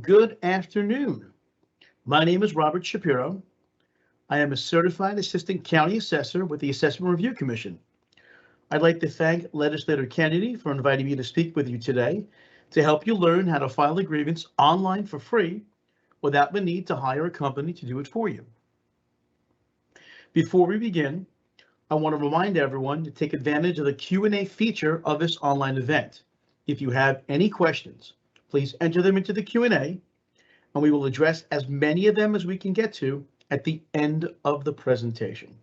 Good afternoon. My name is Robert Shapiro. I am a certified assistant county assessor with the Assessment Review Commission. I'd like to thank Legislator Kennedy for inviting me to speak with you today to help you learn how to file a grievance online for free without the need to hire a company to do it for you. Before we begin, I want to remind everyone to take advantage of the Q&A feature of this online event. If you have any questions, please enter them into the Q&A, and we will address as many of them as we can get to at the end of the presentation.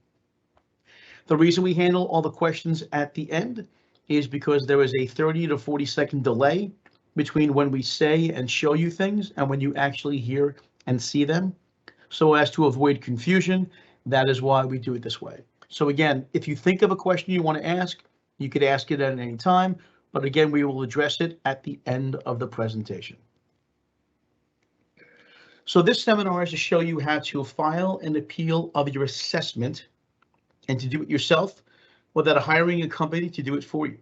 The reason we handle all the questions at the end is because there is a 30 to 40-second delay between when we say and show you things and when you actually hear and see them. So as to avoid confusion, that is why we do it this way. So again, if you think of a question you want to ask, you could ask it at any time, but again, we will address it at the end of the presentation. So this seminar is to show you how to file an appeal of your assessment and to do it yourself without hiring a company to do it for you.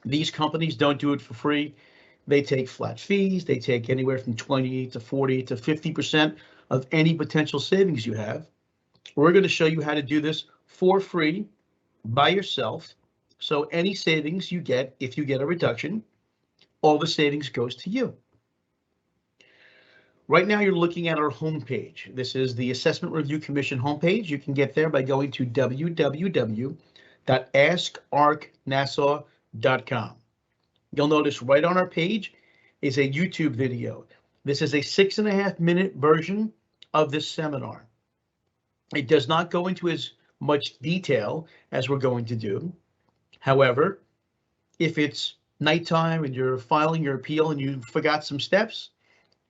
These companies don't do it for free. They take flat fees. They take anywhere from 20 to 40 to 50% of any potential savings you have. We're going to show you how to do this for free by yourself. So any savings you get, if you get a reduction, all the savings goes to you. Right now you're looking at our homepage. This is the Assessment Review Commission homepage. You can get there by going to www.askarcnassau.com. You'll notice right on our page is a YouTube video. This is a 6.5-minute version of this seminar. It does not go into as much detail as we're going to do. However, if it's nighttime and you're filing your appeal and you forgot some steps,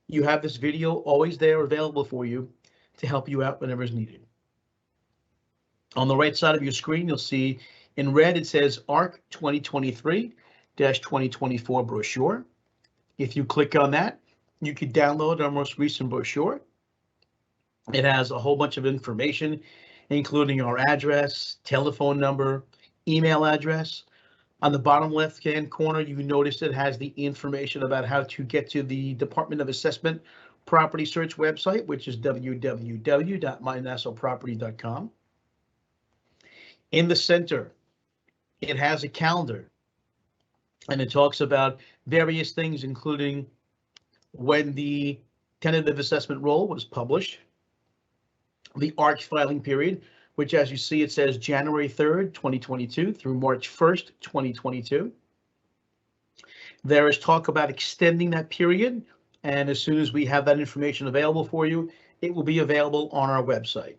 you have this video always there available for you to help you out whenever is needed. On the right side of your screen, you'll see in red it says ARC 2023-2024 brochure. If you click on that, you can download our most recent brochure. It has a whole bunch of information, including our address, telephone number, email address. On the bottom left-hand corner, you notice it has the information about how to get to the Department of Assessment property search website, which is www.mynassauproperty.com. In the center, it has a calendar, and it talks about various things, including when the tentative assessment roll was published, the ARC filing period, which, as you see, it says January 3rd, 2022 through March 1st, 2022. There is talk about extending that period, and as soon as we have that information available for you, it will be available on our website.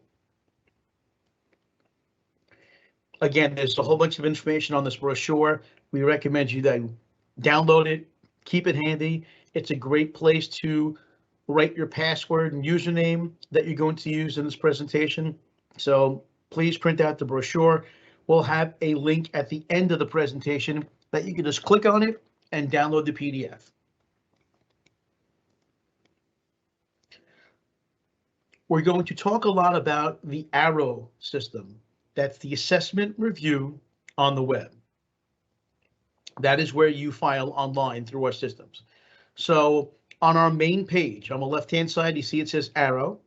Again, there's a whole bunch of information on this brochure. We recommend you then download it, keep it handy. It's a great place to write your password and username that you're going to use in this presentation. So please print out the brochure. We'll have a link at the end of the presentation that you can just click on it and download the PDF. We're going to talk a lot about the ARROW system. That's the assessment review on the web. That is where you file online through our systems. So on our main page, on the left-hand side, you see it says ARROW.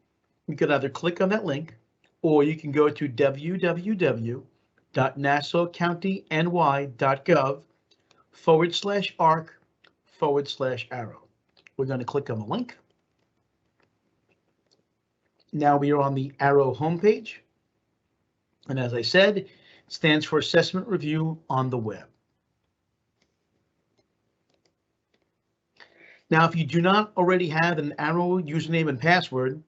You could either click on that link, or you can go to www.nassaucountynY.gov/ARC/ARROW. We're going to click on the link. Now we are on the ARROW homepage. And as I said, it stands for Assessment Review on the Web. Now, if you do not already have an ARROW username and password,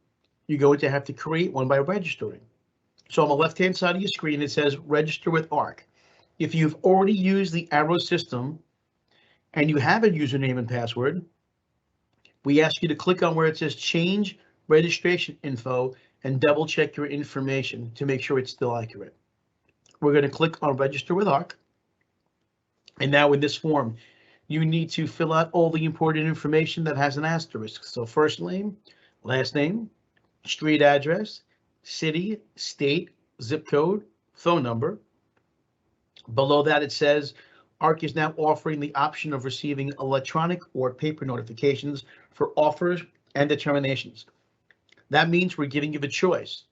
you're going to have to create one by registering. So on the left-hand side of your screen, it says register with ARC. If you've already used the ARROW system and you have a username and password, we ask you to click on where it says change registration info and double check your information to make sure it's still accurate. We're going to click on register with ARC. And now in this form, you need to fill out all the important information that has an asterisk. So first name, last name, street address, city, state, zip code, phone number. Below that, it says ARC is now offering the option of receiving electronic or paper notifications for offers and determinations. That means we're giving you the choice.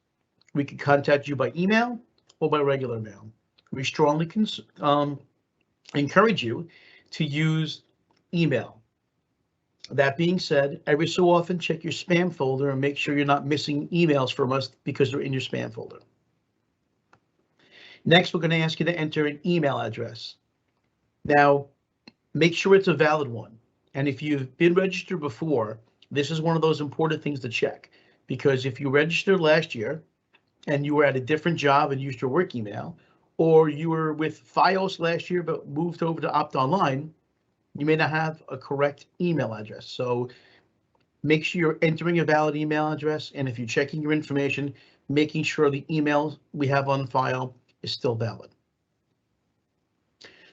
We can contact you by email or by regular mail. We strongly encourage you to use email. That being said, every so often check your spam folder and make sure you're not missing emails from us because they're in your spam folder. Next, we're going to ask you to enter an email address. Now, make sure it's a valid one. And if you've been registered before, this is one of those important things to check, because if you registered last year and you were at a different job and used your work email, or you were with FiOS last year but moved over to Opt Online, you may not have a correct email address. So make sure you're entering a valid email address, and if you're checking your information, making sure the email we have on file is still valid.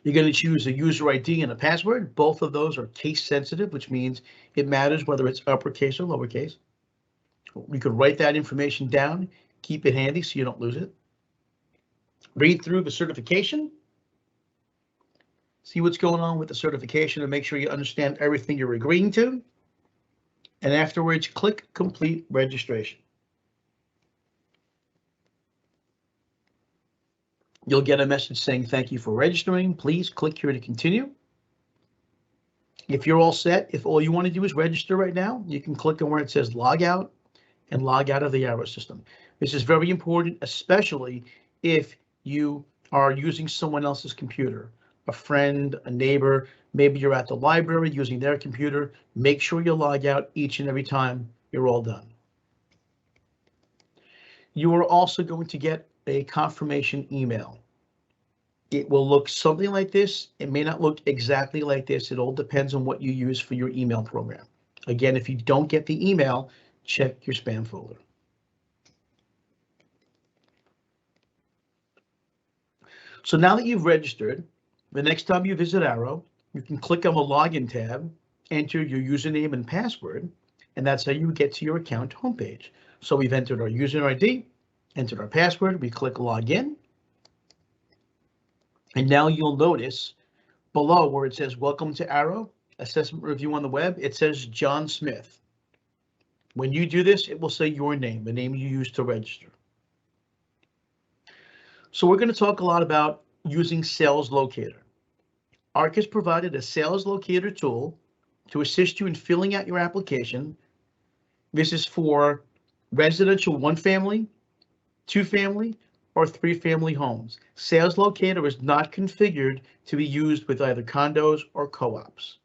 You're going to choose a user ID and a password. Both of those are case sensitive, which means it matters whether it's uppercase or lowercase. You could write that information down, keep it handy so you don't lose it. Read through the certification. See what's going on with the certification and make sure you understand everything you're agreeing to. And afterwards, click Complete Registration. You'll get a message saying thank you for registering. Please click here to continue. If you're all set, if all you want to do is register right now, you can click on where it says log out and log out of the Arrow system. This is very important, especially if you are using someone else's computer, a friend, a neighbor, maybe you're at the library using their computer. Make sure you log out each and every time you're all done. You are also going to get a confirmation email. It will look something like this. It may not look exactly like this. It all depends on what you use for your email program. Again, if you don't get the email, check your spam folder. So now that you've registered, the next time you visit Arrow, you can click on the Login tab, enter your username and password, and that's how you get to your account homepage. So we've entered our user ID, entered our password, we click Login, and now you'll notice below where it says Welcome to Arrow, Assessment Review on the Web, it says John Smith. When you do this, it will say your name, the name you used to register. So we're going to talk a lot about using Sales Locator. ARC has provided a Sales Locator tool to assist you in filling out your application. This is for residential 1-family, 2-family, or 3-family homes. Sales Locator is not configured to be used with either condos or co-ops.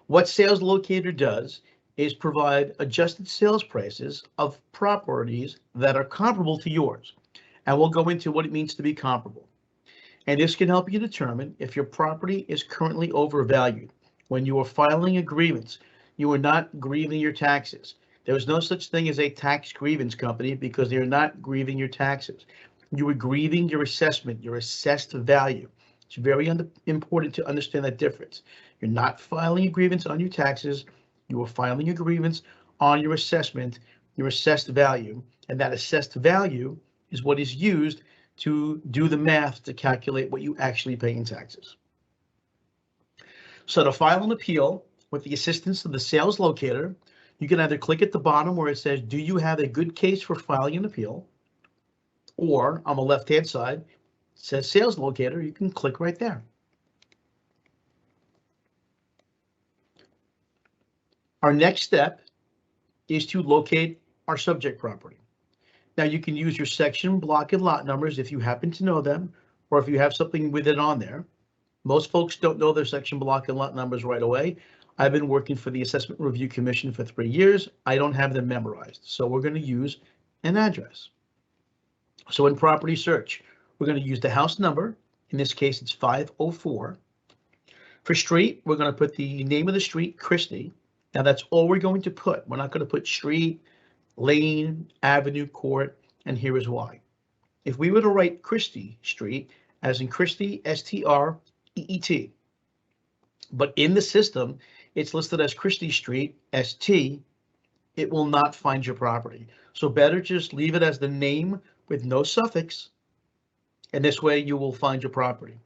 What Sales Locator does is provide adjusted sales prices of properties that are comparable to yours. And we'll go into what it means to be comparable. And this can help you determine if your property is currently overvalued. When you are filing a grievance, you are not grieving your taxes. There is no such thing as a tax grievance company because they're not grieving your taxes. You are grieving your assessment, your assessed value. It's very important to understand that difference. You're not filing a grievance on your taxes. You are filing a grievance on your assessment, your assessed value, and that assessed value is what is used to do the math to calculate what you actually pay in taxes. So to file an appeal with the assistance of the Sales Locator, you can either click at the bottom where it says, do you have a good case for filing an appeal? Or on the left-hand side, it says Sales Locator, you can click right there. Our next step is to locate our subject property. Now you can use your section, block, and lot numbers if you happen to know them, or if you have something with it on there. Most folks don't know their section, block, and lot numbers right away. I've been working for the Assessment Review Commission for 3 years. I don't have them memorized, so we're going to use an address. So in property search, we're going to use the house number. In this case, it's 504. For street, we're going to put the name of the street, Christie. Now that's all we're going to put. We're not going to put street, lane, avenue, court, and here is why. If we were to write Christie Street, as in Christie, S-T-R-E-E-T, but in the system, it's listed as Christie Street, S-T, it will not find your property. So better just leave it as the name with no suffix, and this way you will find your property.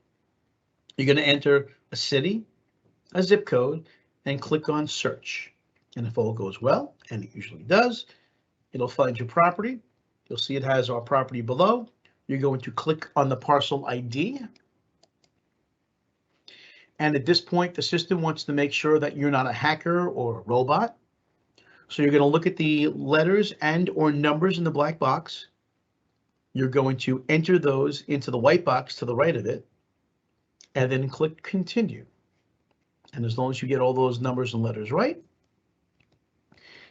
You're going to enter a city, a zip code, and click on search. And if all goes well, and it usually does, it'll find your property. You'll see it has our property below. You're going to click on the parcel ID. And at this point, the system wants to make sure that you're not a hacker or a robot. So you're going to look at the letters and or numbers in the black box. You're going to enter those into the white box to the right of it, and then click continue. And as long as you get all those numbers and letters right,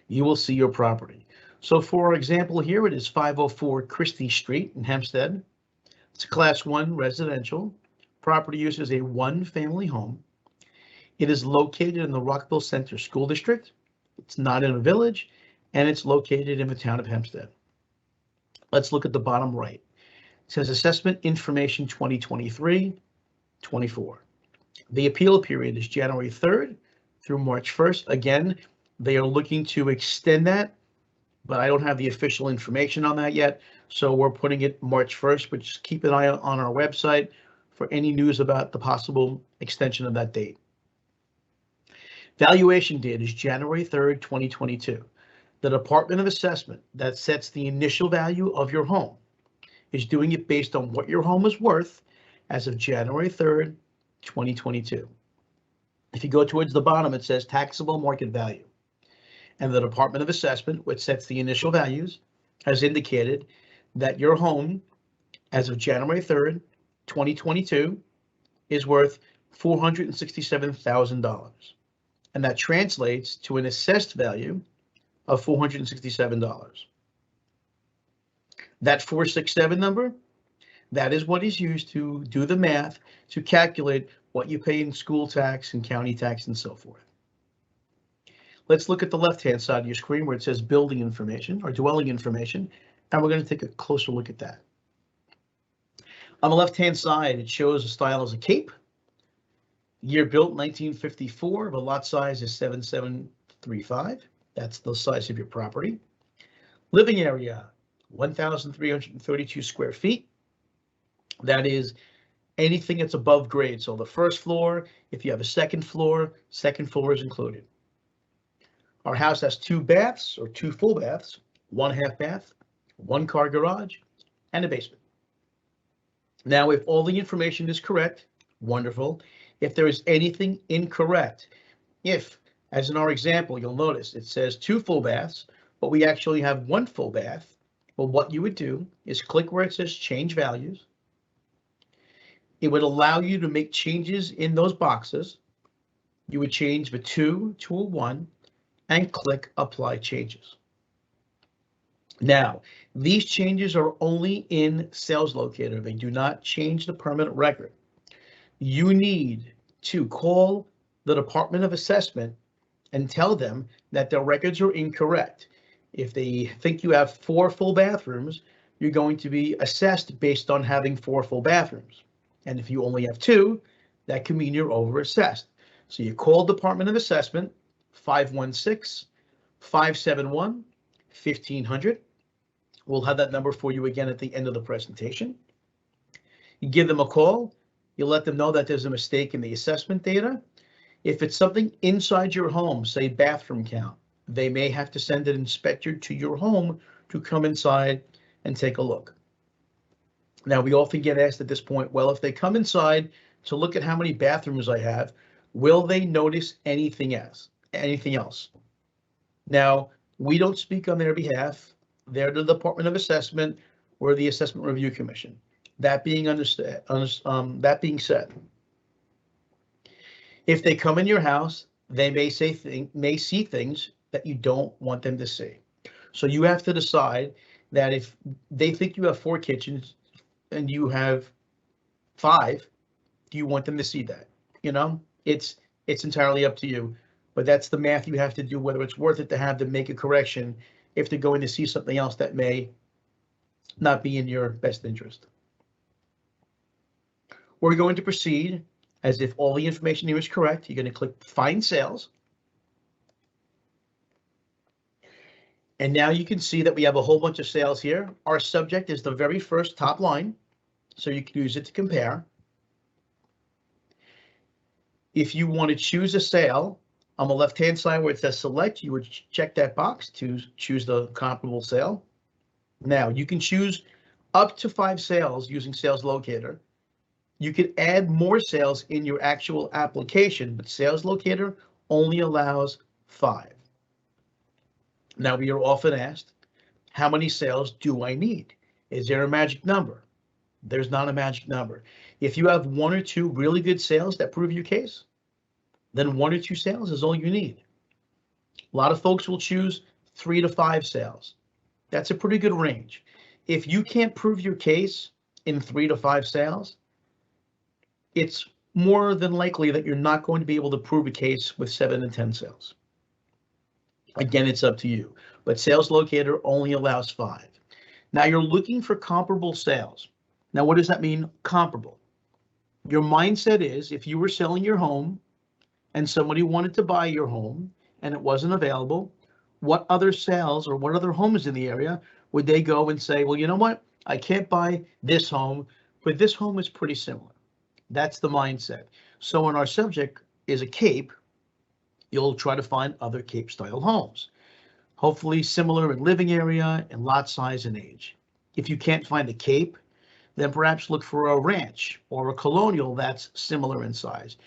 you will see your property. So for example, here it is 504 Christie Street in Hempstead. It's a class 1 residential. Property use is a 1-family home. It is located in the Rockville Center School District. It's not in a village, and it's located in the town of Hempstead. Let's look at the bottom right. It says Assessment Information 2023-24. The appeal period is January 3rd through March 1st. Again, they are looking to extend that, but I don't have the official information on that yet. So we're putting it March 1st, but just keep an eye on our website for any news about the possible extension of that date. Valuation date is January 3rd, 2022. The Department of Assessment that sets the initial value of your home is doing it based on what your home is worth as of January 3rd, 2022. If you go towards the bottom, it says taxable market value. And the Department of Assessment, which sets the initial values, has indicated that your home as of January 3rd, 2022 is worth $467,000. And that translates to an assessed value of $467. That 467 number, that is what is used to do the math to calculate what you pay in school tax and county tax and so forth. Let's look at the left-hand side of your screen where it says building information or dwelling information, and we're going to take a closer look at that. On the left-hand side, it shows the style as a cape. Year built 1954, the lot size is 7735. That's the size of your property. Living area, 1,332 square feet. That is anything that's above grade. So the first floor, if you have a second floor is included. Our house has 2 baths or 2 full baths, 1 half bath, 1 car garage, and a basement. Now, if all the information is correct, wonderful. If there is anything incorrect, if, as in our example, you'll notice it says 2 full baths, but we actually have 1 full bath, well, what you would do is click where it says change values. It would allow you to make changes in those boxes. You would change the 2 to a 1 and click apply changes. Now, these changes are only in Sales Locator. They do not change the permanent record. You need to call the Department of Assessment and tell them that their records are incorrect. If they think you have 4 full bathrooms, you're going to be assessed based on having 4 full bathrooms. And if you only have 2, that can mean you're overassessed. So you call Department of Assessment, 516-571-1500. We'll have that number for you again at the end of the presentation. You give them a call. You let them know that there's a mistake in the assessment data. If it's something inside your home, say bathroom count, they may have to send an inspector to your home to come inside and take a look. Now, we often get asked at this point, well, if they come inside to look at how many bathrooms I have, will they notice anything else? Now, we don't speak on their behalf. They're the Department of Assessment or the Assessment Review Commission. That being said, if they come in your house, they may see things that you don't want them to see. So you have to decide that if they think you have 4 kitchens and you have 5, do you want them to see that? You know, it's entirely up to you, but that's the math you have to do, whether it's worth it to have them make a correction if they're going to see something else that may not be in your best interest. We're going to proceed as if all the information here is correct. You're going to click Find Sales. And now you can see that we have a whole bunch of sales here. Our subject is the very first top line, so you can use it to compare. If you want to choose a sale, on the left-hand side where it says select, you would check that box to choose the comparable sale. Now, you can choose up to 5 sales using Sales Locator. You can add more sales in your actual application, but Sales Locator only allows 5. Now, we are often asked, how many sales do I need? Is there a magic number? There's not a magic number. If you have 1 or 2 really good sales that prove your case, then 1 or 2 sales is all you need. A lot of folks will choose 3 to 5 sales. That's a pretty good range. If you can't prove your case in 3 to 5 sales, it's more than likely that you're not going to be able to prove a case with 7 and 10 sales. Again, it's up to you, but Sales Locator only allows 5. Now you're looking for comparable sales. Now, what does that mean, comparable? Your mindset is if you were selling your home and somebody wanted to buy your home and it wasn't available, what other sales or what other homes in the area would they go and say, well, you know what? I can't buy this home, but this home is pretty similar. That's the mindset. So when our subject is a Cape, you'll try to find other Cape style homes, hopefully similar in living area and lot size and age. If you can't find a Cape, then perhaps look for a ranch or a colonial that's similar in size.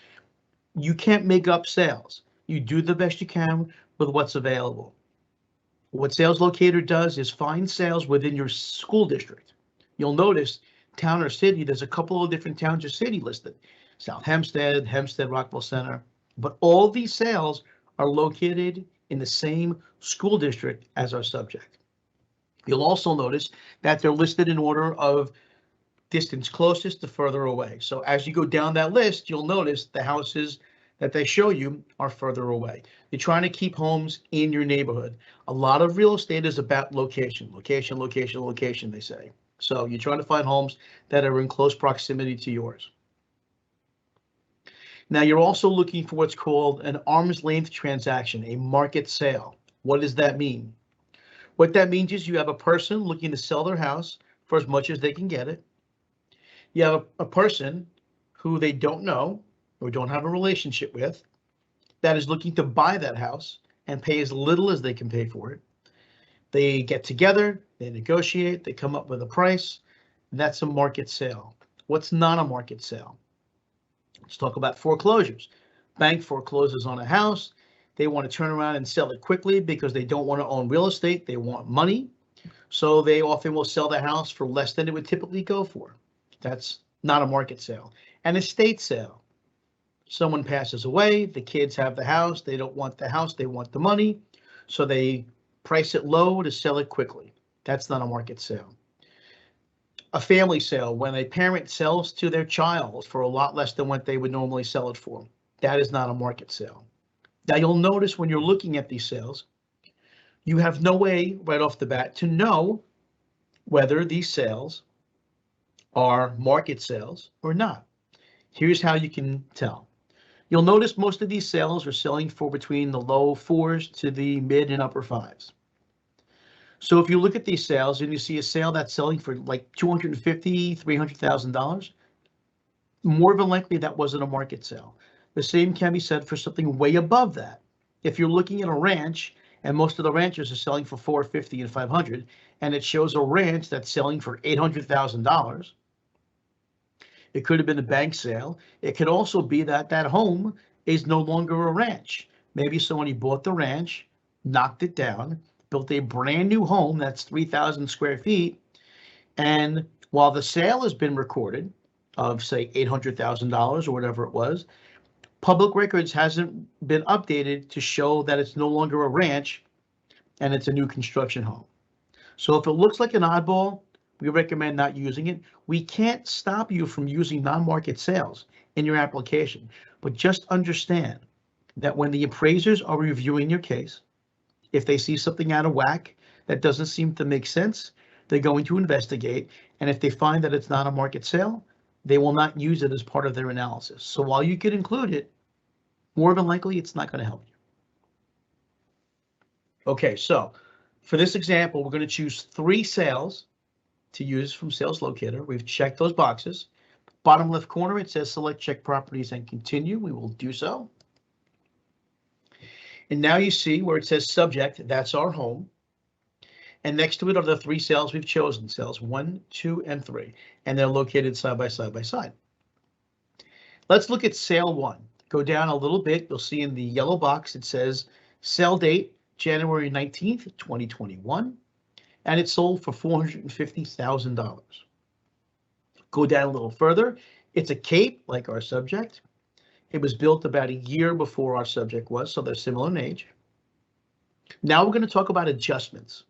You can't make up sales. You do the best you can with what's available. What Sales Locator does is find sales within your school district. You'll notice town or city, there's a couple of different towns or city listed. South Hempstead, Hempstead, Rockville Center, but all these sales are located in the same school district as our subject. You'll also notice that they're listed in order of distance closest to further away. So as you go down that list, you'll notice the houses that they show you are further away. You're trying to keep homes in your neighborhood. A lot of real estate is about location, location, location, location, they say. So you're trying to find homes that are in close proximity to yours. Now you're also looking for what's called an arm's length transaction, a market sale. What does that mean? What that means is you have a person looking to sell their house for as much as they can get it. You have a person who they don't know or don't have a relationship with that is looking to buy that house and pay as little as they can pay for it. They get together, they negotiate, they come up with a price. That's a market sale. What's not a market sale? Let's talk about foreclosures. Bank forecloses on a house. They want to turn around and sell it quickly because they don't want to own real estate. They want money. So they often will sell the house for less than it would typically go for. That's not a market sale. An estate sale. Someone passes away, the kids have the house, they don't want the house, they want the money, so they price it low to sell it quickly. That's not a market sale. A family sale, when a parent sells to their child for a lot less than what they would normally sell it for. That is not a market sale. Now you'll notice when you're looking at these sales, you have no way right off the bat to know whether these sales are market sales or not. Here's how you can tell. You'll notice most of these sales are selling for between the low 4s to the mid and upper 5s. So if you look at these sales and you see a sale that's selling for like $250,000, $300,000, more than likely that wasn't a market sale. The same can be said for something way above that. If you're looking at a ranch and most of the ranchers are selling for $450,000 and $500,000, and it shows a ranch that's selling for $800,000, it could have been a bank sale. It could also be that that home is no longer a ranch. Maybe somebody bought the ranch, knocked it down, built a brand new home that's 3,000 square feet. And while the sale has been recorded of say $800,000 or whatever it was, public records hasn't been updated to show that it's no longer a ranch and it's a new construction home. So if it looks like an oddball, we recommend not using it. We can't stop you from using non-market sales in your application, but just understand that when the appraisers are reviewing your case, if they see something out of whack that doesn't seem to make sense, they're going to investigate. And if they find that it's not a market sale, they will not use it as part of their analysis. So while you could include it, more than likely, it's not going to help you. Okay, so for this example, we're going to choose 3 sales to use from Sales Locator. We've checked those boxes. Bottom left corner, it says select check properties and continue. We will do so. And now you see where it says subject, that's our home. And next to it are the three sales we've chosen, sales 1, 2, and 3. And they're located side by side by side. Let's look at sale 1. Go down a little bit. You'll see in the yellow box, it says sale date, January 19th, 2021. And it sold for $450,000. Go down a little further. It's a cape, like our subject. It was built about a year before our subject was, so they're similar in age. Now we're going to talk about adjustments.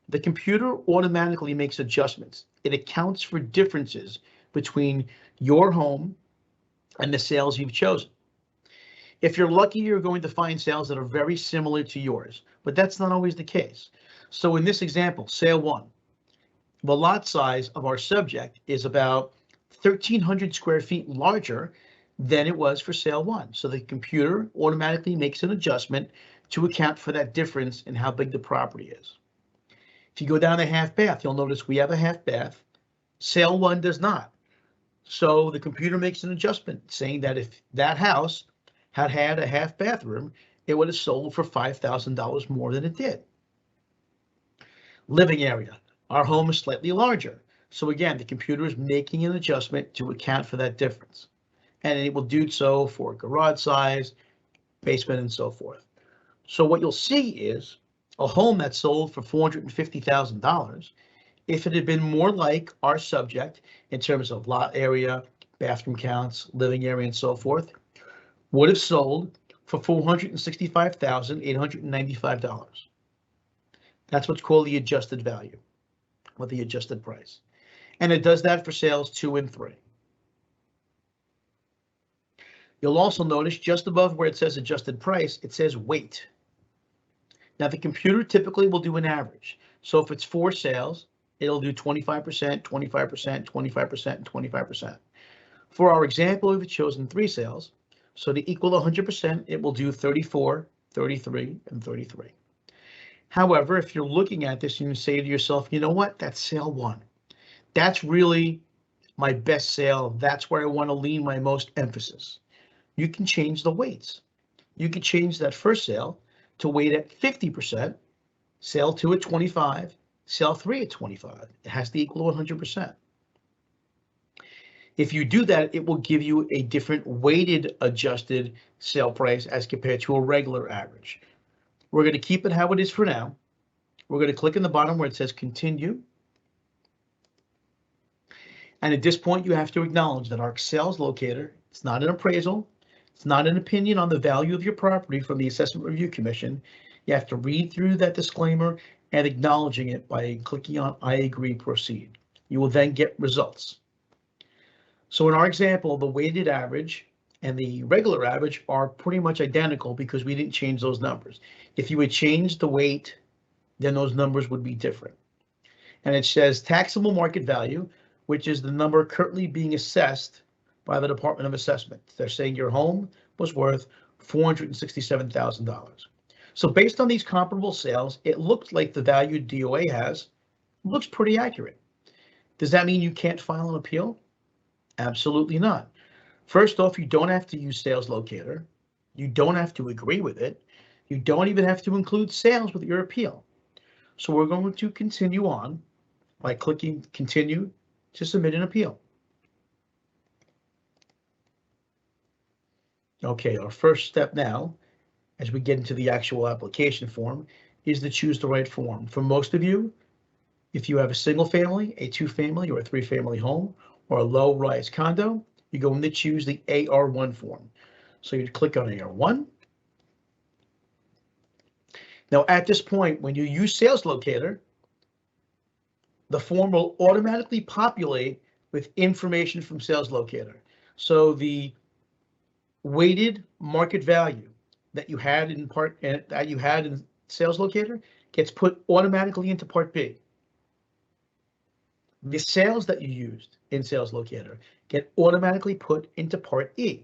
The computer automatically makes adjustments. It accounts for differences between your home and the sales you've chosen. If you're lucky, you're going to find sales that are very similar to yours, but that's not always the case. So in this example, sale 1, the lot size of our subject is about 1,300 square feet larger than it was for sale 1. So the computer automatically makes an adjustment to account for that difference in how big the property is. If you go down the half bath, you'll notice we have a half bath. Sale 1 does not. So the computer makes an adjustment saying that if that house had had a half bathroom, it would have sold for $5,000 more than it did. Living area. Our home is slightly larger. So again, the computer is making an adjustment to account for that difference. And it will do so for garage size, basement, and so forth. So what you'll see is a home that sold for $450,000, if it had been more like our subject in terms of lot area, bathroom counts, living area, and so forth, would have sold for $465,895. That's what's called the adjusted value, or the adjusted price. And it does that for sales 2 and 3. You'll also notice just above where it says adjusted price, it says weight. Now the computer typically will do an average. So if it's 4 sales, it'll do 25%, 25%, 25%, and 25%. For our example, we've chosen 3 sales. So to equal 100%, it will do 34, 33, and 33. However, if you're looking at this and you say to yourself, you know what, that's sale 1. That's really my best sale. That's where I want to lean my most emphasis. You can change the weights. You can change that first sale to weight at 50%, sale 2 at 25, sale 3 at 25. It has to equal 100%. If you do that, it will give you a different weighted adjusted sale price as compared to a regular average. We're going to keep it how it is for now. We're going to click in the bottom where it says continue. And at this point, you have to acknowledge that our sales locator, it's not an appraisal. It's not an opinion on the value of your property from the Assessment Review Commission. You have to read through that disclaimer and acknowledging it by clicking on I agree, proceed. You will then get results. So in our example, the weighted average and the regular average are pretty much identical because we didn't change those numbers. If you had changed the weight, then those numbers would be different. And it says taxable market value, which is the number currently being assessed by the Department of Assessment. They're saying your home was worth $467,000. So based on these comparable sales, it looks like the value DOA has looks pretty accurate. Does that mean you can't file an appeal? Absolutely not. First off, you don't have to use sales locator. You don't have to agree with it. You don't even have to include sales with your appeal. So we're going to continue on by clicking continue to submit an appeal. Okay, our first step now, as we get into the actual application form, is to choose the right form. For most of you, if you have a single family, a 2-family, or a 3-family home, or a low-rise condo, you're going to choose the AR1 form. So you click on AR1. Now at this point, when you use Sales Locator, the form will automatically populate with information from Sales Locator. So the weighted market value that you had in Sales Locator gets put automatically into Part B. The sales that you used in Sales Locator get automatically put into Part E.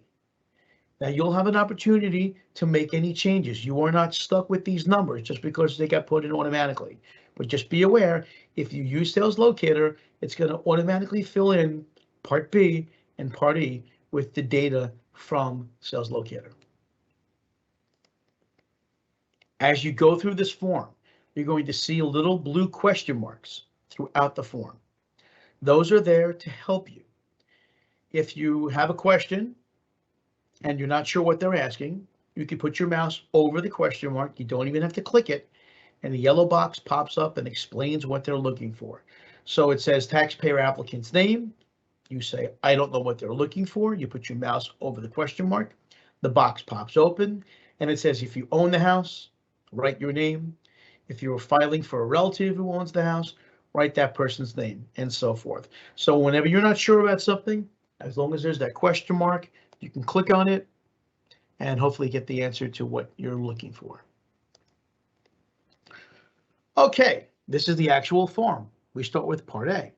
Now you'll have an opportunity to make any changes. You are not stuck with these numbers just because they got put in automatically. But just be aware, if you use Sales Locator, it's going to automatically fill in Part B and Part E with the data from Sales Locator. As you go through this form, you're going to see little blue question marks throughout the form. Those are there to help you. If you have a question and you're not sure what they're asking, you can put your mouse over the question mark. You don't even have to click it, and the yellow box pops up and explains what they're looking for. So it says taxpayer applicant's name. You say, I don't know what they're looking for. You put your mouse over the question mark. The box pops open, and it says if you own the house, write your name. If you're filing for a relative who owns the house, write that person's name, and so forth. So whenever you're not sure about something, as long as there's that question mark, you can click on it and hopefully get the answer to what you're looking for. Okay, this is the actual form. We start with Part A.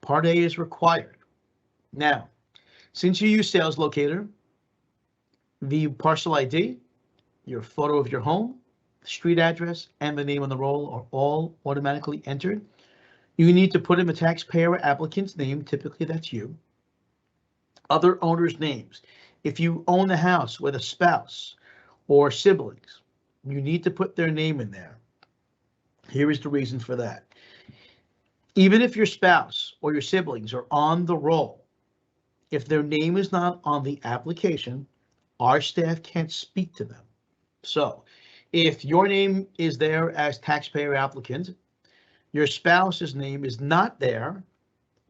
Part A is required. Now, since you use Sales Locator, the parcel ID, your photo of your home, street address, and the name on the roll are all automatically entered. You need to put in the taxpayer applicant's name, typically that's you. Other owners' names. If you own the house with a spouse or siblings, you need to put their name in there. Here is the reason for that. Even if your spouse or your siblings are on the roll, if their name is not on the application, our staff can't speak to them. So if your name is there as taxpayer applicant, your spouse's name is not there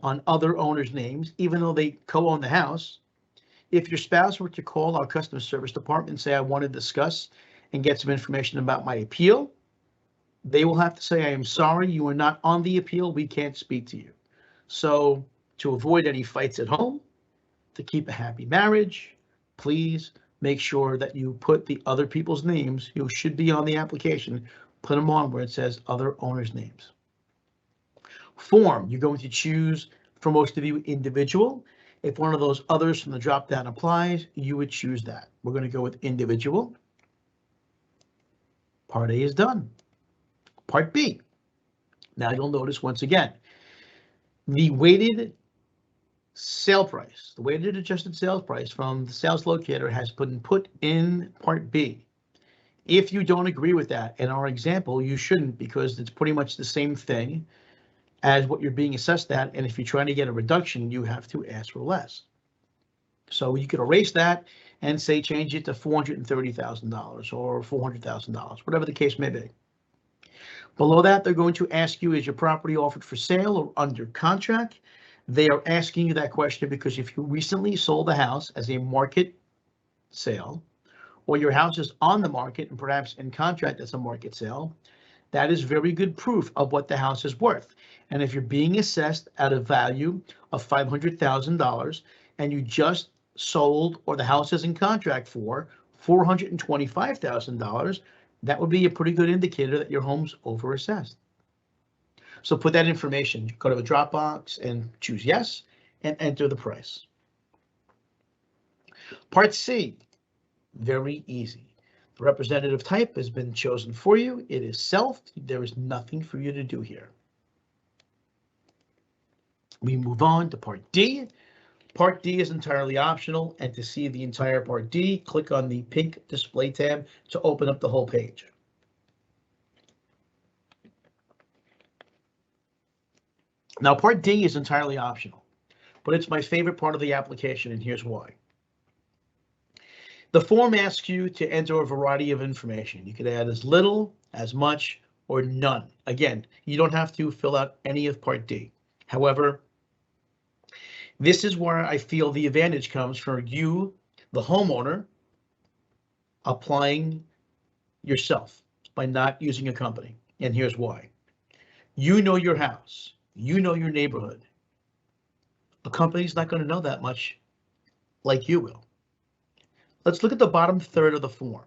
on other owners' names, even though they co-own the house. If your spouse were to call our customer service department and say, I want to discuss and get some information about my appeal, they will have to say, I am sorry, you are not on the appeal, we can't speak to you. So to avoid any fights at home, to keep a happy marriage, please make sure that you put the other people's names who should be on the application, put them on where it says other owners' names. Form, you're going to choose, for most of you, individual. If one of those others from the drop-down applies, you would choose that. We're going to go with individual. Part A is done. Part B. Now you'll notice once again, the weighted sale price, the weighted adjusted sales price from the Sales Locator has been put in Part B. If you don't agree with that, in our example, you shouldn't, because it's pretty much the same thing as what you're being assessed at, and if you're trying to get a reduction, you have to ask for less. So you could erase that and say change it to $430,000 or $400,000, whatever the case may be. Below that, they're going to ask you, is your property offered for sale or under contract? They are asking you that question because if you recently sold a house as a market sale, or your house is on the market and perhaps in contract as a market sale, that is very good proof of what the house is worth. And if you're being assessed at a value of $500,000 and you just sold, or the house is in contract for $425,000, that would be a pretty good indicator that your home's overassessed. So put that information, go to the Dropbox and choose yes, and enter the price. Part C, very easy. The representative type has been chosen for you. It is self. There is nothing for you to do here. We move on to Part D. Part D is entirely optional, and to see the entire Part D, click on the pink display tab to open up the whole page. Now, Part D is entirely optional, but it's my favorite part of the application, and here's why. The form asks you to enter a variety of information. You could add as little, as much, or none. Again, you don't have to fill out any of Part D. However, this is where I feel the advantage comes for you, the homeowner, applying yourself by not using a company. And here's why. You know your house. You know your neighborhood. A company's not going to know that much like you will. Let's look at the bottom third of the form.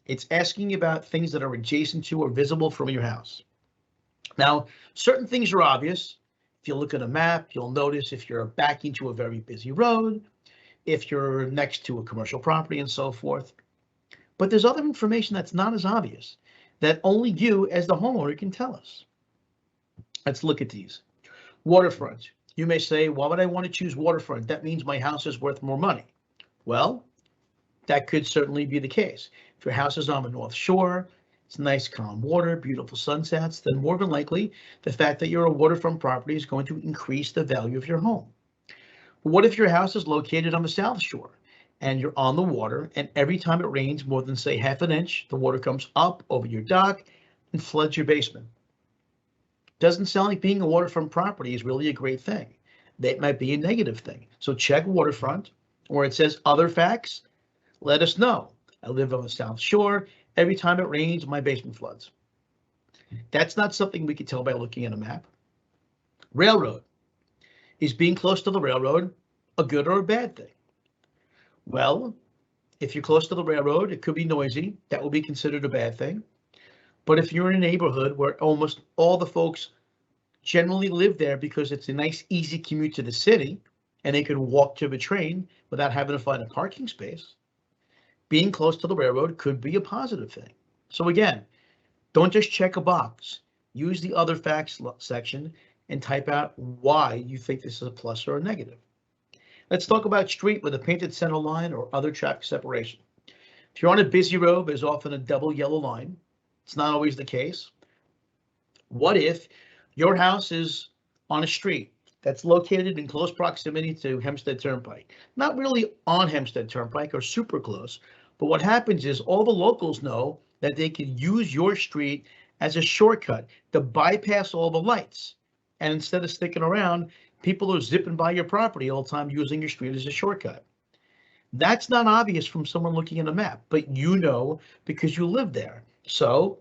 It's asking you about things that are adjacent to or visible from your house. Now, certain things are obvious. If you look at a map, you'll notice if you're backing to a very busy road, if you're next to a commercial property and so forth. But there's other information that's not as obvious that only you as the homeowner can tell us. Let's look at these. Waterfront. You may say, why would I want to choose waterfront? That means my house is worth more money. Well, that could certainly be the case. If your house is on the North Shore, it's nice calm water, beautiful sunsets, then more than likely the fact that you're a waterfront property is going to increase the value of your home. But what if your house is located on the South Shore and you're on the water, and every time it rains more than, say, half an inch, the water comes up over your dock and floods your basement? Doesn't sound like being a waterfront property is really a great thing. That might be a negative thing. So check waterfront, or it says other facts. Let us know. I live on the South Shore. Every time it rains, my basement floods. That's not something we can tell by looking at a map. Railroad. Is being close to the railroad a good or a bad thing? Well, if you're close to the railroad, it could be noisy. That will be considered a bad thing. But if you're in a neighborhood where almost all the folks generally live there because it's a nice, easy commute to the city, and they could walk to the train without having to find a parking space, being close to the railroad could be a positive thing. So again, don't just check a box. Use the other facts section and type out why you think this is a plus or a negative. Let's talk about street with a painted center line or other traffic separation. If you're on a busy road, there's often a double yellow line. It's not always the case. What if your house is on a street that's located in close proximity to Hempstead Turnpike? Not really on Hempstead Turnpike or super close, but what happens is all the locals know that they can use your street as a shortcut to bypass all the lights. And instead of sticking around, people are zipping by your property all the time using your street as a shortcut. That's not obvious from someone looking at a map, but you know because you live there. So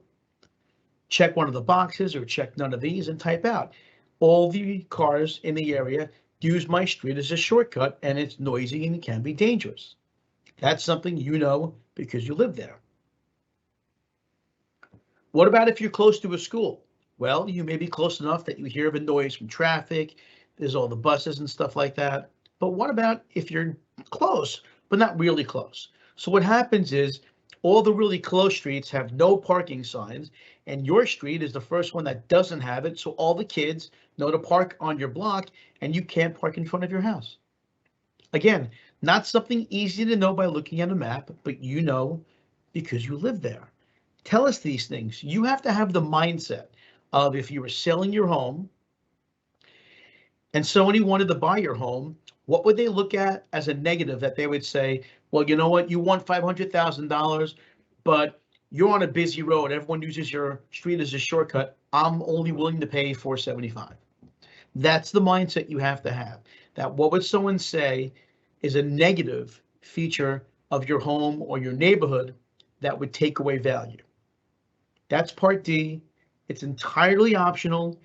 check one of the boxes or check none of these and type out, all the cars in the area use my street as a shortcut and it's noisy and it can be dangerous. That's something you know because you live there. What about if you're close to a school? Well, you may be close enough that you hear the noise from traffic. There's all the buses and stuff like that. But what about if you're close, but not really close? So what happens is all the really close streets have no parking signs, and your street is the first one that doesn't have it. So all the kids know to park on your block, and you can't park in front of your house. Again, not something easy to know by looking at a map, but you know because you live there. Tell us these things. You have to have the mindset of if you were selling your home and somebody wanted to buy your home, what would they look at as a negative that they would say, well, you know what, you want $500,000, but you're on a busy road. Everyone uses your street as a shortcut. I'm only willing to pay $475. That's the mindset you have to have. That what would someone say is a negative feature of your home or your neighborhood that would take away value. That's part D. It's entirely optional.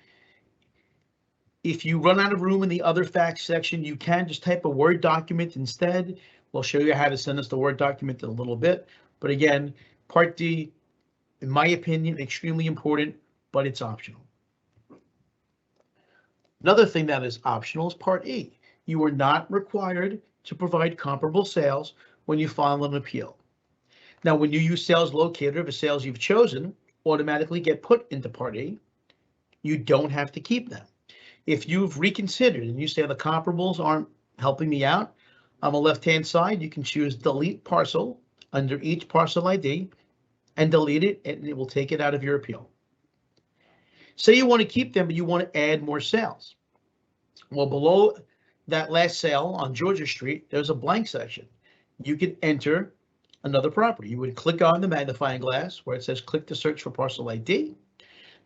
If you run out of room in the other facts section, you can just type a Word document instead. We'll show you how to send us the Word document in a little bit. But again, part D, in my opinion, extremely important, but it's optional. Another thing that is optional is part E. You are not required to provide comparable sales when you file an appeal. Now, when you use sales locator, the sales you've chosen automatically get put into part E. You don't have to keep them. If you've reconsidered and you say the comparables aren't helping me out, on the left-hand side, you can choose delete parcel under each parcel ID and delete it, and it will take it out of your appeal. Say you want to keep them, but you want to add more sales. Well, below that last sale on Georgia Street, there's a blank section. You can enter another property. You would click on the magnifying glass where it says click to search for parcel ID.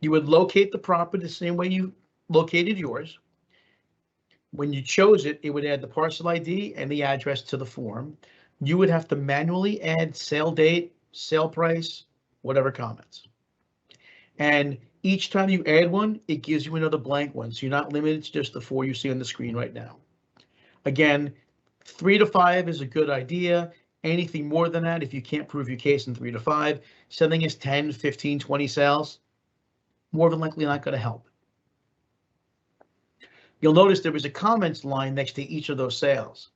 You would locate the property the same way you located yours. When you chose it, it would add the parcel ID and the address to the form. You would have to manually add sale date, sale price, whatever comments. And each time you add one, it gives you another blank one. So you're not limited to just the 4 you see on the screen right now. Again, 3 to 5 is a good idea. Anything more than that, if you can't prove your case in 3 to 5, sending us 10, 15, 20 sales, more than likely not going to help. You'll notice there was a comments line next to each of those sales.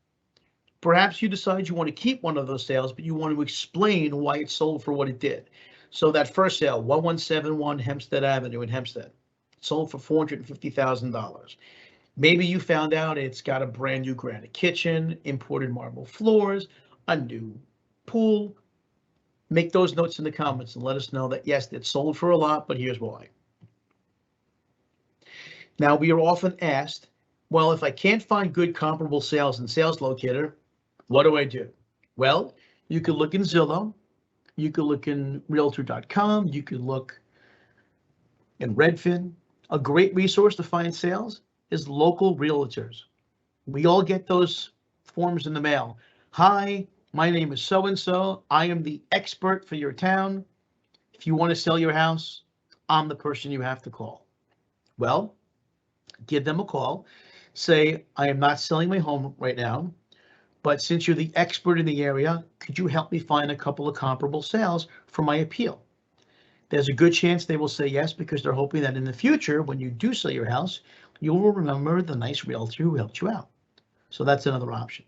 Perhaps you decide you want to keep one of those sales, but you want to explain why it sold for what it did. So that first sale, 1171 Hempstead Avenue in Hempstead, sold for $450,000. Maybe you found out it's got a brand new granite kitchen, imported marble floors, a new pool. Make those notes in the comments and let us know that, yes, it's sold for a lot, but here's why. Now, we are often asked, well, if I can't find good comparable sales in Sales Locator, what do I do? Well, you could look in Zillow, you could look in Realtor.com, you could look in Redfin. A great resource to find sales is local realtors. We all get those forms in the mail. Hi, my name is so-and-so. I am the expert for your town. If you want to sell your house, I'm the person you have to call. Well, give them a call. Say, I am not selling my home right now, but since you're the expert in the area, could you help me find a couple of comparable sales for my appeal? There's a good chance they will say yes, because they're hoping that in the future, when you do sell your house, you will remember the nice realtor who helped you out. So that's another option.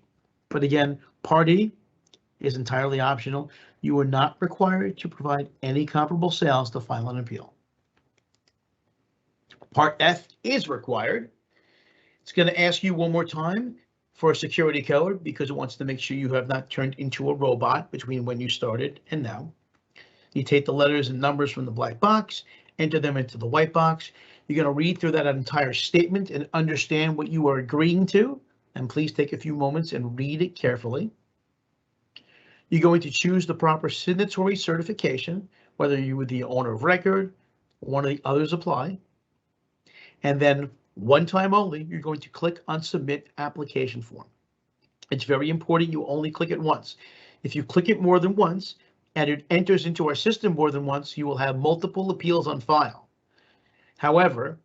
But again, Part E is entirely optional. You are not required to provide any comparable sales to file an appeal. Part F is required. It's going to ask you one more time for a security code, because it wants to make sure you have not turned into a robot between when you started and now. You take the letters and numbers from the black box, enter them into the white box. You're going to read through that entire statement and understand what you are agreeing to. And please take a few moments and read it carefully. You're going to choose the proper signatory certification, whether you were the owner of record, or one of the others apply. And then one time only, you're going to click on Submit Application Form. It's very important you only click it once. If you click it more than once, and it enters into our system more than once, you will have multiple appeals on file. However,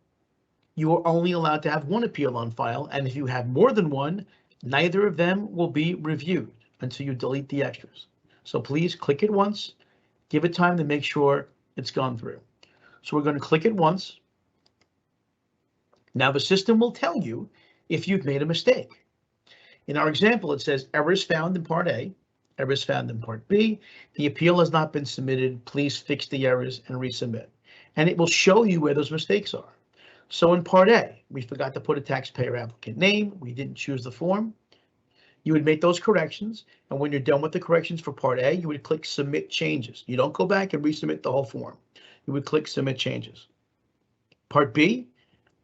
you are only allowed to have one appeal on file, and if you have more than one, neither of them will be reviewed until you delete the extras. So please click it once, give it time to make sure it's gone through. So we're going to click it once. Now the system will tell you if you've made a mistake. In our example, it says errors found in Part A, errors found in Part B. The appeal has not been submitted. Please fix the errors and resubmit. And it will show you where those mistakes are. So in Part A, we forgot to put a taxpayer applicant name. We didn't choose the form. You would make those corrections. And when you're done with the corrections for Part A, you would click Submit Changes. You don't go back and resubmit the whole form. You would click Submit Changes. Part B,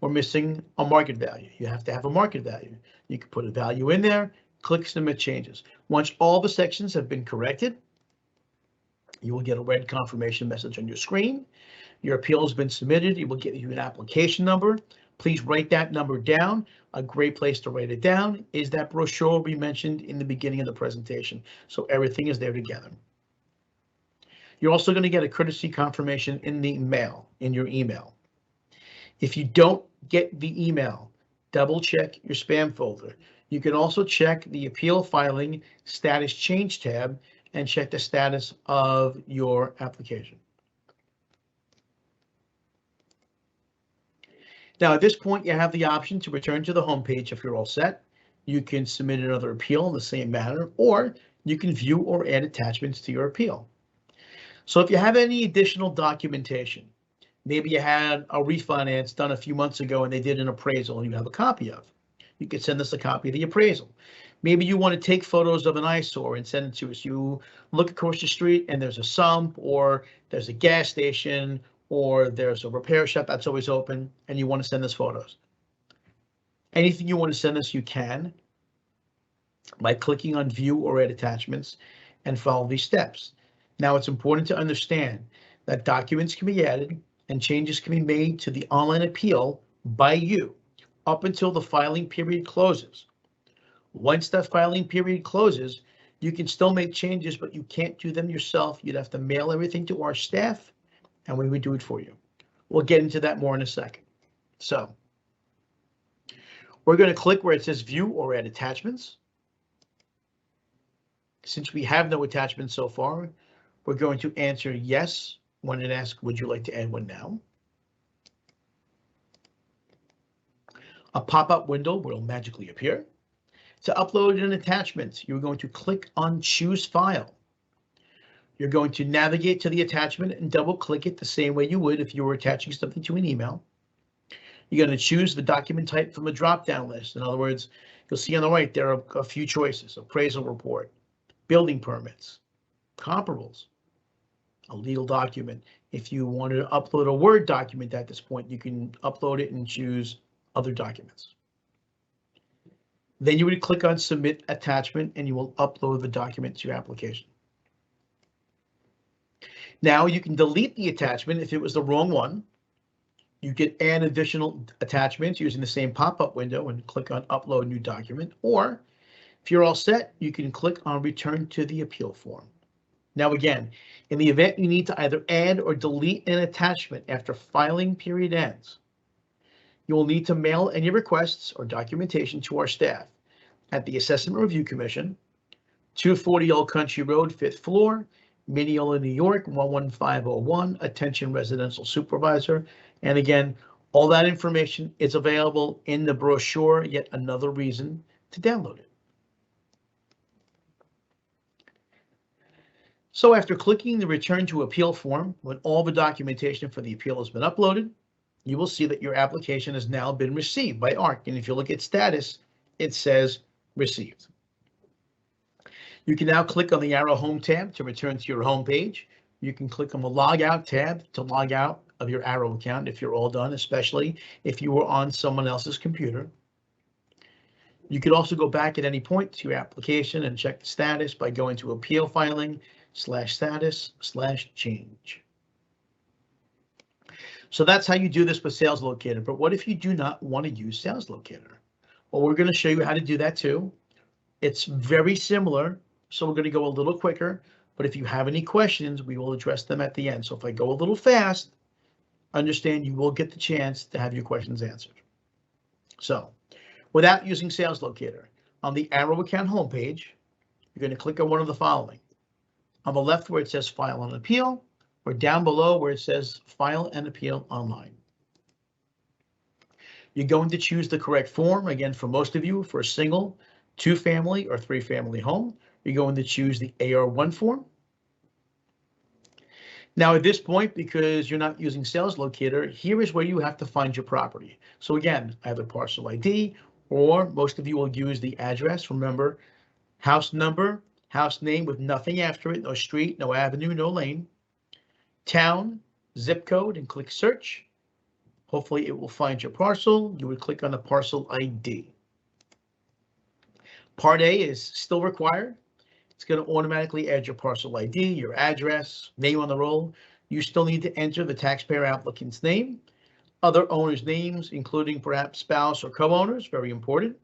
we're missing a market value. You have to have a market value. You can put a value in there, click Submit Changes. Once all the sections have been corrected, you will get a red confirmation message on your screen. Your appeal has been submitted. It will give you an application number. Please write that number down. A great place to write it down is that brochure we mentioned in the beginning of the presentation. So everything is there together. You're also going to get a courtesy confirmation in the mail, in your email. If you don't get the email, double check your spam folder. You can also check the appeal filing status change tab and check the status of your application. Now, at this point, you have the option to return to the home page if you're all set. You can submit another appeal in the same manner, or you can view or add attachments to your appeal. So if you have any additional documentation, maybe you had a refinance done a few months ago and they did an appraisal and you have a copy of, you could send us a copy of the appraisal. Maybe you want to take photos of an eyesore and send it to us. You look across the street and there's a sump, or there's a gas station, or there's a repair shop that's always open, and you want to send us photos. Anything you want to send us, you can by clicking on View or Add Attachments and follow these steps. Now, it's important to understand that documents can be added and changes can be made to the online appeal by you up until the filing period closes. Once that filing period closes, you can still make changes, but you can't do them yourself. You'd have to mail everything to our staff, and we would do it for you. We'll get into that more in a second. So we're going to click where it says View or Add Attachments. Since we have no attachments so far, we're going to answer yes when it asks, would you like to add one now? A pop-up window will magically appear. To upload an attachment, you're going to click on Choose File. You're going to navigate to the attachment and double-click it the same way you would if you were attaching something to an email. You're going to choose the document type from a drop-down list. In other words, you'll see on the right, there are a few choices: appraisal report, building permits, comparables, a legal document. If you want to upload a Word document at this point, you can upload it and choose other documents. Then you would click on Submit Attachment, and you will upload the document to your application. Now you can delete the attachment if it was the wrong one. You can add additional attachments using the same pop-up window and click on Upload New Document. Or if you're all set, you can click on Return to the Appeal Form. Now again, in the event you need to either add or delete an attachment after filing period ends, you will need to mail any requests or documentation to our staff at the Assessment Review Commission, 240 Old Country Road, 5th floor, Mineola, New York, 11501, attention residential supervisor. And again, all that information is available in the brochure, yet another reason to download it. So after clicking the Return to Appeal form, when all the documentation for the appeal has been uploaded, you will see that your application has now been received by ARC. And if you look at status, it says received. You can now click on the arrow home tab to return to your home page. You can click on the log out tab to log out of your Arrow account if you're all done, especially if you were on someone else's computer. You could also go back at any point to your application and check the status by going to Appeal Filing /status/change. So that's how you do this with Sales Locator. But what if you do not want to use Sales Locator? Well, we're going to show you how to do that too. It's very similar, so we're going to go a little quicker. But if you have any questions, we will address them at the end. So if I go a little fast, understand you will get the chance to have your questions answered. So without using Sales Locator, on the Arrow account homepage, you're going to click on one of the following. On the left where it says File and Appeal, or down below where it says File and Appeal Online. You're going to choose the correct form. Again, for most of you, for a single, 2-family, or 3-family home, you're going to choose the AR1 form. Now at this point, because you're not using Sales Locator, here is where you have to find your property. So again, either parcel ID, or most of you will use the address. Remember, house number, house name with nothing after it, no street, no avenue, no lane, town, zip code, and click search. Hopefully it will find your parcel. You would click on the parcel ID. Part A is still required. It's going to automatically add your parcel ID, your address, name on the roll. You still need to enter the taxpayer applicant's name, other owners' names, including perhaps spouse or co-owners, very important,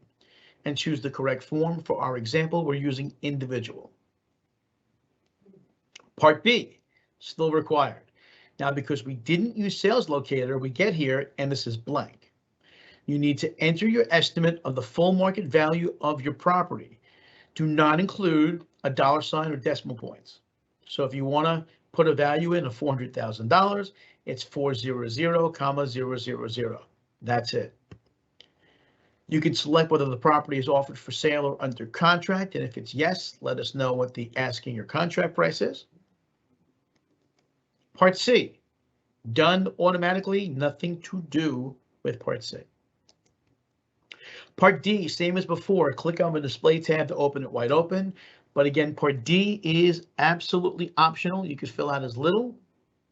and choose the correct form. For our example, we're using individual. Part B, still required. Now, because we didn't use Sales Locator, we get here and this is blank. You need to enter your estimate of the full market value of your property. Do not include a $sign or decimal points. So if you want to put a value in of $400,000, it's 400,000. That's it. You can select whether the property is offered for sale or under contract, and if it's yes, let us know what the asking or contract price is. Part C, done automatically, nothing to do with Part C. Part D, same as before, click on the display tab to open it wide open. But again, Part D is absolutely optional. You could fill out as little,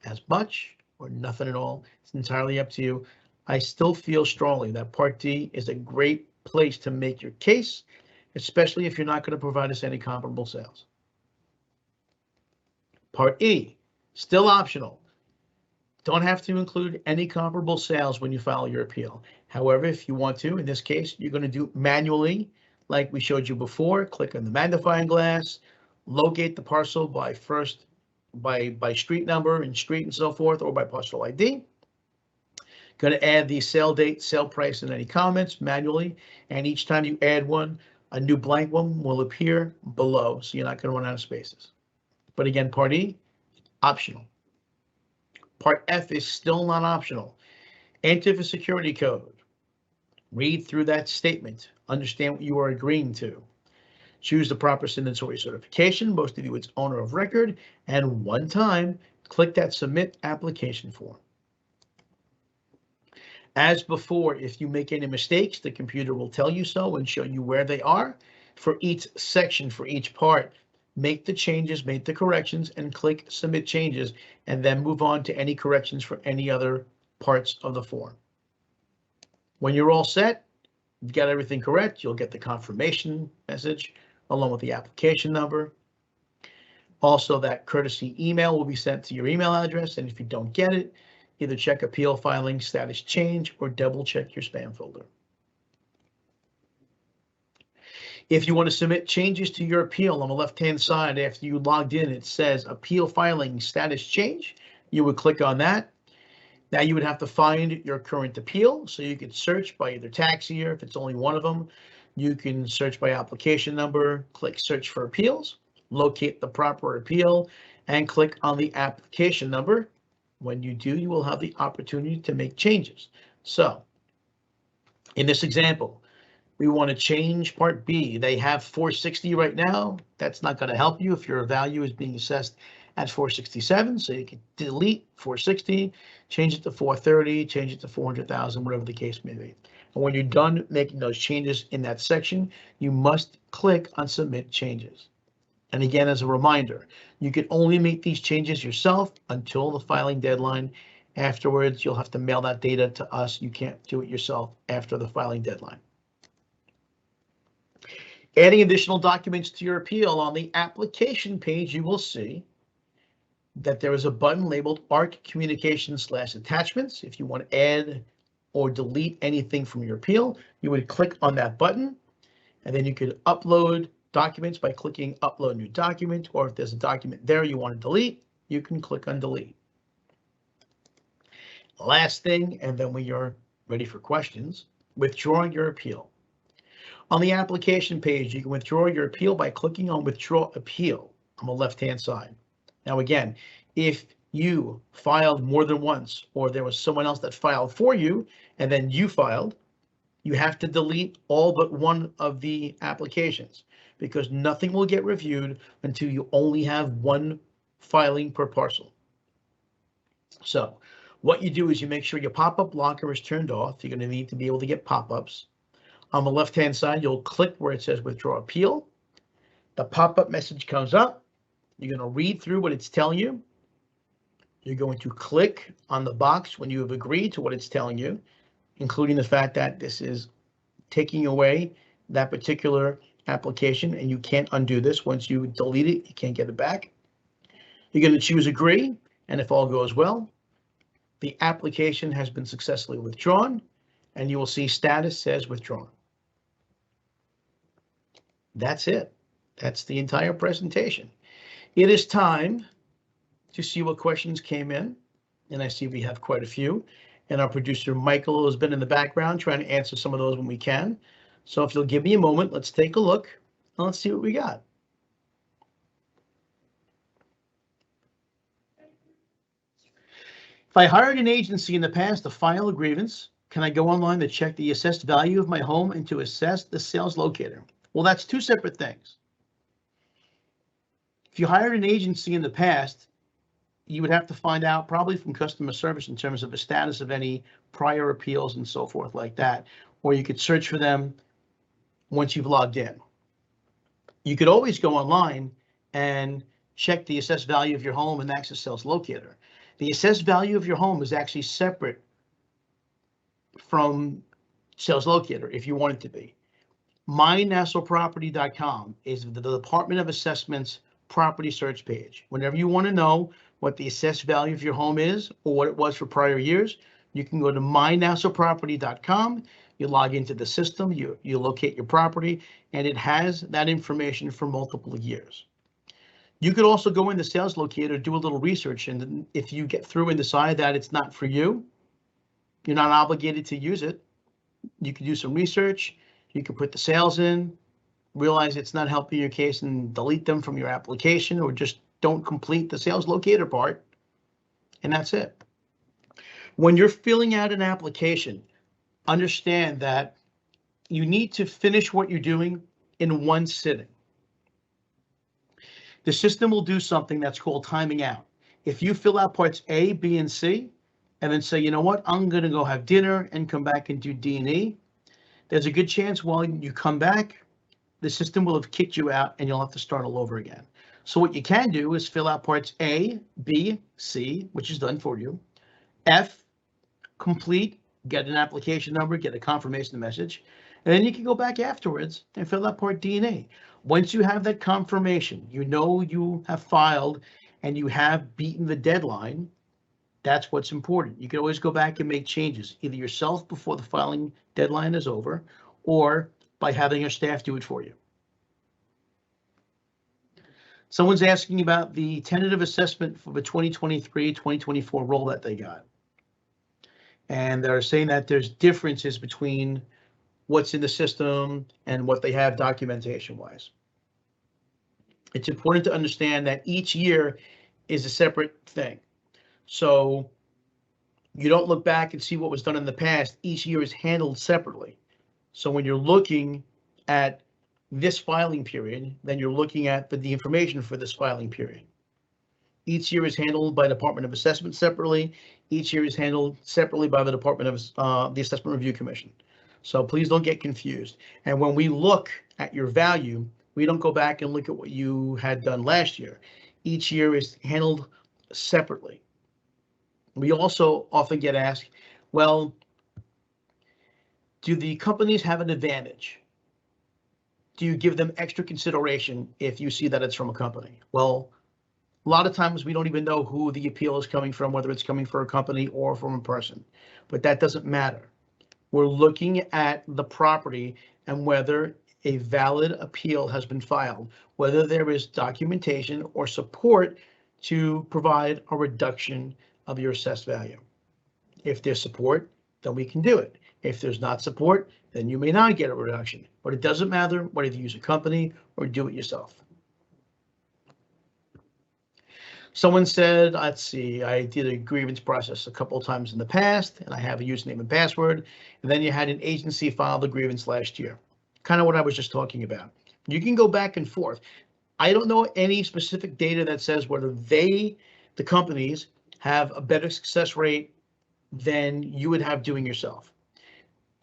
as much, or nothing at all. It's entirely up to you. I still feel strongly that Part D is a great place to make your case, especially if you're not going to provide us any comparable sales. Part E, still optional. Don't have to include any comparable sales when you file your appeal. However, if you want to, in this case, you're going to do manually, like we showed you before. Click on the magnifying glass, locate the parcel by street number and street and so forth, or by parcel ID. Going to add the sale date, sale price, and any comments manually. And each time you add one, a new blank one will appear below, so you're not going to run out of spaces. But again, Part E, optional. Part F is still not optional. Enter the security code. Read through that statement. Understand what you are agreeing to. Choose the proper signatory certification. Most of you, it's owner of record. And one time, click that Submit Application form. As before, if you make any mistakes, the computer will tell you so and show you where they are. For each section, for each part, make the changes, make the corrections, and click Submit Changes, and then move on to any corrections for any other parts of the form. When you're all set, you've got everything correct, you'll get the confirmation message along with the application number. Also, that courtesy email will be sent to your email address, and if you don't get it, either check appeal filing status change or double check your spam folder. If you want to submit changes to your appeal, on the left-hand side after you logged in, it says appeal filing status change. You would click on that. Now you would have to find your current appeal, so you could search by either tax year, if it's only one of them. You can search by application number, click search for appeals, locate the proper appeal, and click on the application number. When you do, you will have the opportunity to make changes. So in this example, we want to change Part B. They have 460 right now. That's not going to help you if your value is being assessed at 467. So you can delete 460, change it to 430, change it to 400,000, whatever the case may be. And when you're done making those changes in that section, you must click on Submit Changes. And again, as a reminder, you can only make these changes yourself until the filing deadline. Afterwards, you'll have to mail that data to us. You can't do it yourself after the filing deadline. Adding additional documents to your appeal, on the application page, you will see that there is a button labeled ARC Communications/Attachments. If you want to add or delete anything from your appeal, you would click on that button, and then you could upload documents by clicking Upload New Document, or if there's a document there you want to delete, you can click on Delete. Last thing, and then we are ready for questions, withdrawing your appeal. On the application page, you can withdraw your appeal by clicking on Withdraw Appeal on the left-hand side. Now again, if you filed more than once, or there was someone else that filed for you, and then you filed, you have to delete all but one of the applications, because nothing will get reviewed until you only have one filing per parcel. So what you do is you make sure your pop-up blocker is turned off. You're going to need to be able to get pop-ups. On the left-hand side, you'll click where it says Withdraw Appeal. The pop-up message comes up. You're going to read through what it's telling you. You're going to click on the box when you have agreed to what it's telling you, including the fact that this is taking away that particular application, and you can't undo this. Once you delete it, you can't get it back. You're going to choose Agree, and if all goes well, the application has been successfully withdrawn, and you will see status says withdrawn. That's it. That's the entire presentation. It is time to see what questions came in, and I see we have quite a few. And our producer, Michael, has been in the background trying to answer some of those when we can. So if you'll give me a moment, let's take a look and let's see what we got. If I hired an agency in the past to file a grievance, can I go online to check the assessed value of my home and to assess the sales locator? Well, that's two separate things. If you hired an agency in the past, you would have to find out probably from customer service in terms of the status of any prior appeals and so forth like that, or you could search for them once you've logged in. You could always go online and check the assessed value of your home and access sales locator. The assessed value of your home is actually separate from sales locator if you want it to be. MyNassauProperty.com is the Department of Assessment's property search page. Whenever you want to know what the assessed value of your home is or what it was for prior years, you can go to MyNassauProperty.com. You log into the system, you locate your property, and it has that information for multiple years. You could also go in the sales locator, do a little research, and if you get through and decide that it's not for you, you're not obligated to use it. You can do some research. You can put the sales in, realize it's not helping your case, and delete them from your application, or just don't complete the sales locator part, and that's it. When you're filling out an application, understand that you need to finish what you're doing in one sitting. The system will do something that's called timing out. If you fill out parts A, B, and C, and then say, you know what, I'm going to go have dinner and come back and do D&E, there's a good chance while you come back, the system will have kicked you out and you'll have to start all over again. So what you can do is fill out parts A, B, C, which is done for you, F, complete, get an application number, get a confirmation message, and then you can go back afterwards and fill out part D and E. Once you have that confirmation, you know you have filed and you have beaten the deadline, that's what's important. You can always go back and make changes, either yourself before the filing deadline is over, or by having your staff do it for you. Someone's asking about the tentative assessment for the 2023-2024 roll that they got. And they're saying that there's differences between what's in the system and what they have documentation-wise. It's important to understand that each year is a separate thing. So you don't look back and see what was done in the past. Each year is handled separately. So when you're looking at this filing period, then you're looking at the information for this filing period. Each year is handled by Department of Assessment separately. Each year is handled separately by the Department of the Assessment Review Commission. So please don't get confused. And when we look at your value, we don't go back and look at what you had done last year. Each year is handled separately. We also often get asked, well, do the companies have an advantage? Do you give them extra consideration if you see that it's from a company? Well, a lot of times we don't even know who the appeal is coming from, whether it's coming from a company or from a person, but that doesn't matter. We're looking at the property and whether a valid appeal has been filed, whether there is documentation or support to provide a reduction of your assessed value. If there's support, then we can do it. If there's not support, then you may not get a reduction, but it doesn't matter whether you use a company or do it yourself. Someone said, let's see, I did a grievance process a couple of times in the past, and I have a username and password, and then you had an agency file the grievance last year. Kind of what I was just talking about. You can go back and forth. I don't know any specific data that says whether the companies, have a better success rate than you would have doing yourself.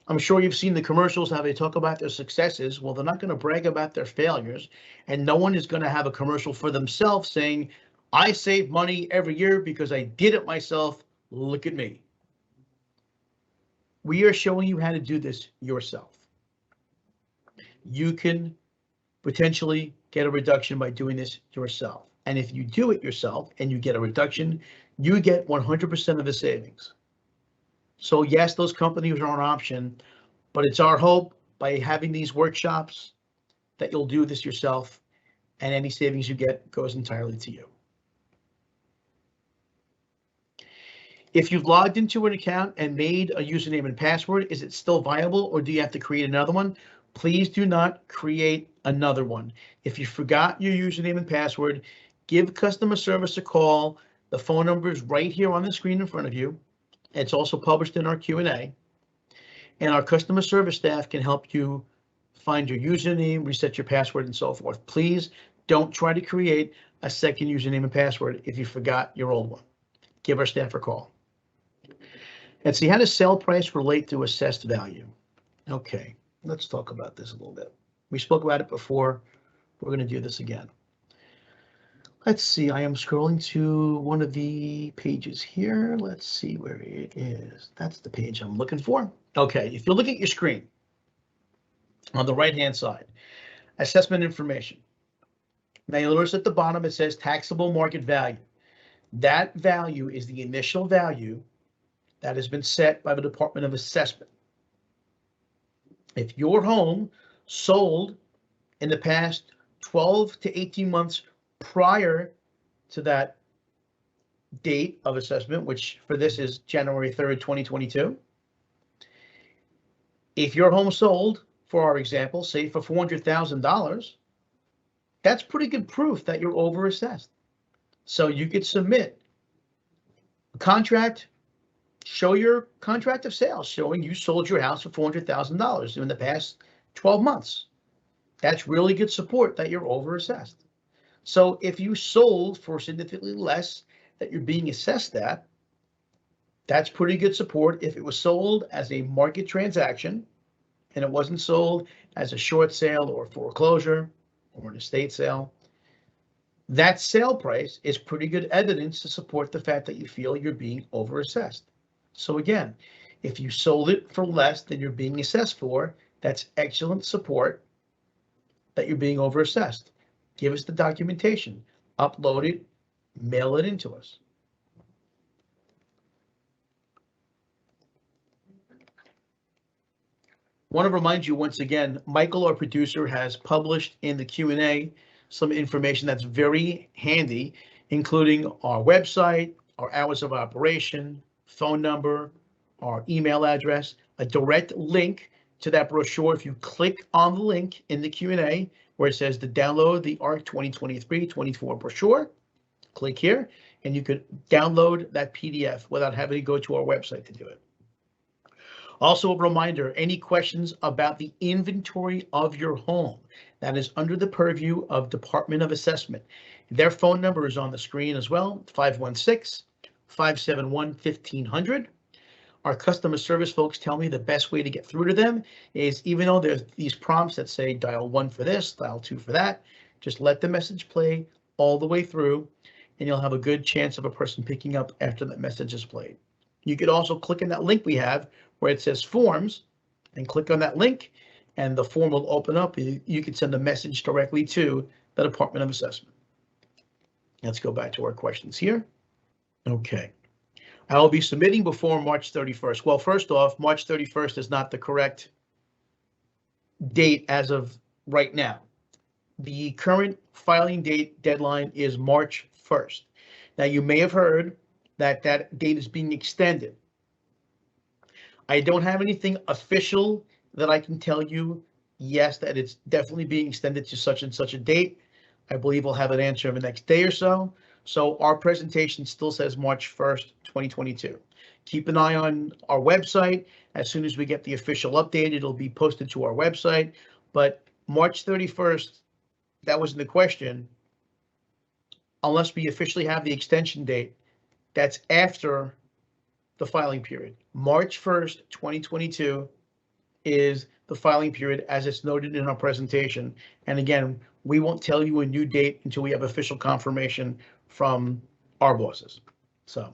I'm sure you've seen the commercials, how they talk about their successes. Well, they're not going to brag about their failures, and no one is going to have a commercial for themselves saying, I save money every year because I did it myself. Look at me. We are showing you how to do this yourself. You can potentially get a reduction by doing this yourself. And if you do it yourself and you get a reduction, you get 100% of the savings. So yes, those companies are an option, but it's our hope by having these workshops that you'll do this yourself, and any savings you get goes entirely to you. If you've logged into an account and made a username and password, is it still viable, or do you have to create another one? Please do not create another one. If you forgot your username and password, give customer service a call. The phone number is right here on the screen in front of you. It's also published in our Q&A. And our customer service staff can help you find your username, reset your password, and so forth. Please don't try to create a second username and password if you forgot your old one. Give our staff a call. And see, how does sale price relate to assessed value? Okay, let's talk about this a little bit. We spoke about it before. We're going to do this again. Let's see, I am scrolling to one of the pages here. Let's see where it is. That's the page I'm looking for. Okay, if you look at your screen on the right-hand side, assessment information. Now you'll notice at the bottom it says taxable market value. That value is the initial value that has been set by the Department of Assessment. If your home sold in the past 12 to 18 months prior to that date of assessment, which for this is January 3rd, 2022, if your home sold, for our example, say for $400,000, that's pretty good proof that you're overassessed. So you could submit a contract, show your contract of sales showing you sold your house for $400,000 in the past 12 months. That's really good support that you're overassessed. So if you sold for significantly less that you're being assessed at, That's pretty good support. If it was sold as a market transaction and it wasn't sold as a short sale or foreclosure or an estate sale, that sale price is pretty good evidence to support the fact that you feel you're being overassessed. So again, if you sold it for less than you're being assessed for, that's excellent support that you're being overassessed. Give us the documentation, upload it, mail it into us. I want to remind you once again, Michael, our producer, has published in the Q&A some information that's very handy, including our website, our hours of operation, phone number, our email address, a direct link to that brochure. If you click on the link in the Q&A where it says to download the ARC 2023-24 brochure, click here, and you could download that PDF without having to go to our website to do it. Also, a reminder, any questions about the inventory of your home, that is under the purview of Department of Assessment. Their phone number is on the screen as well, 516-571-1500. Our customer service folks tell me the best way to get through to them is, even though there's these prompts that say dial 1 for this, dial 2 for that, just let the message play all the way through, and you'll have a good chance of a person picking up after that message is played. You could also click on that link we have where it says forms and click on that link, and the form will open up. You can send a message directly to the Department of Assessment. Let's go back to our questions here. Okay. I will be submitting before March 31st. Well, first off, March 31st is not the correct date as of right now. The current filing date deadline is March 1st. Now, you may have heard that that date is being extended. I don't have anything official that I can tell you, yes, that it's definitely being extended to such and such a date. I believe we'll have an answer in the next day or so. So our presentation still says March 1st, 2022. Keep an eye on our website. As soon as we get the official update, it'll be posted to our website. But March 31st, that wasn't the question. Unless we officially have the extension date, that's after the filing period. March 1st, 2022 is the filing period as it's noted in our presentation. And again, we won't tell you a new date until we have official confirmation from our bosses. So,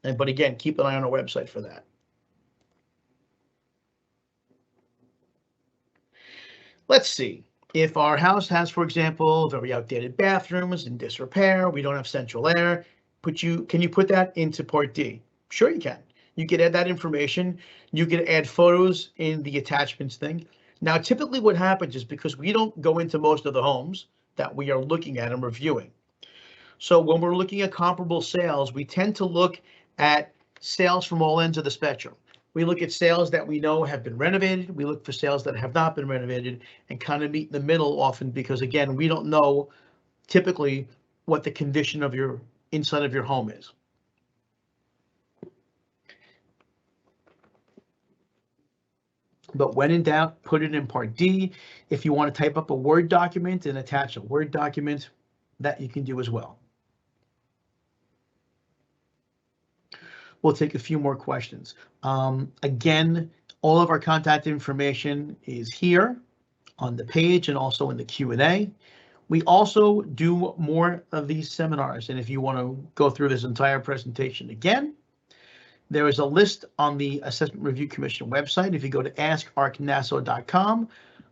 but again, keep an eye on our website for that. Let's see. If our house has, for example, very outdated bathrooms in disrepair, we don't have central air, can you put that into Part D? Sure you can. You can add that information. You can add photos in the attachments thing. Now, typically what happens is, because we don't go into most of the homes that we are looking at and reviewing. So when we're looking at comparable sales, we tend to look at sales from all ends of the spectrum. We look at sales that we know have been renovated. We look for sales that have not been renovated and kind of meet in the middle often, because again, we don't know typically what the condition of your inside of your home is. But when in doubt, put it in Part D. If you want to type up a Word document and attach a Word document, that you can do as well. We'll take a few more questions. Again, all of our contact information is here on the page and also in the Q&A. We also do more of these seminars, and if you want to go through this entire presentation again, there is a list on the Assessment Review Commission website. If you go to askarcnassau.com,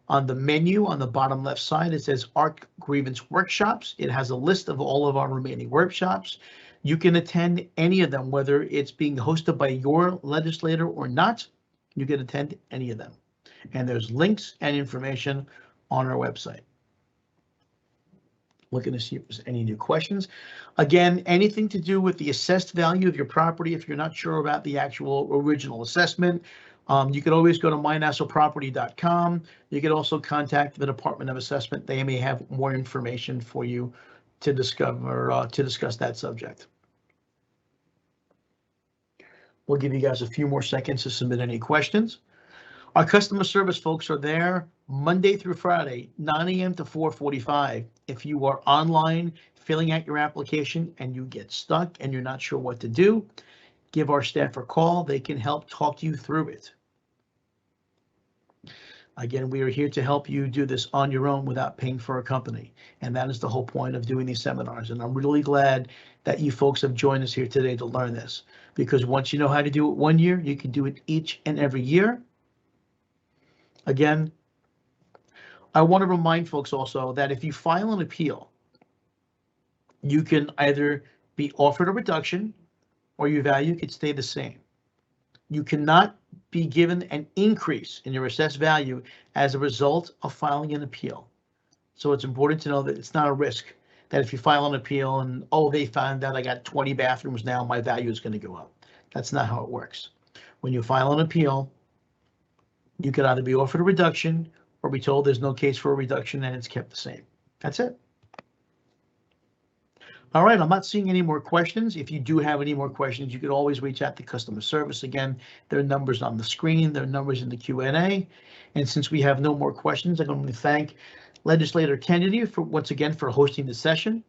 on the menu on the bottom left side, it says ARC Grievance Workshops. It has a list of all of our remaining workshops. You can attend any of them, whether it's being hosted by your legislator or not. You can attend any of them. And there's links and information on our website. Looking to see if there's any new questions. Again, anything to do with the assessed value of your property, if you're not sure about the actual original assessment, you can always go to mynassauproperty.com. You can also contact the Department of Assessment. They may have more information for you to discuss that subject. We'll give you guys a few more seconds to submit any questions. Our customer service folks are there Monday through Friday, 9 a.m. to 4:45. If you are online filling out your application and you get stuck and you're not sure what to do, give our staff a call. They can help talk you through it. Again, we are here to help you do this on your own without paying for a company. And that is the whole point of doing these seminars. And I'm really glad that you folks have joined us here today to learn this, because once you know how to do it one year, you can do it each and every year. Again, I want to remind folks also that if you file an appeal, you can either be offered a reduction or your value could stay the same. You cannot be given an increase in your assessed value as a result of filing an appeal. So it's important to know that it's not a risk that if you file an appeal and, oh, they found out I got 20 bathrooms now, my value is going to go up. That's not how it works. When you file an appeal, you can either be offered a reduction or be told there's no case for a reduction and it's kept the same. That's it. All right, I'm not seeing any more questions. If you do have any more questions, you could always reach out to customer service. Again, there are numbers on the screen, there are numbers in the Q&A. And since we have no more questions, I'm going to thank Legislator Kennedy for once again for hosting the session.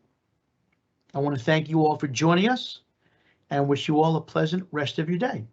I want to thank you all for joining us and wish you all a pleasant rest of your day.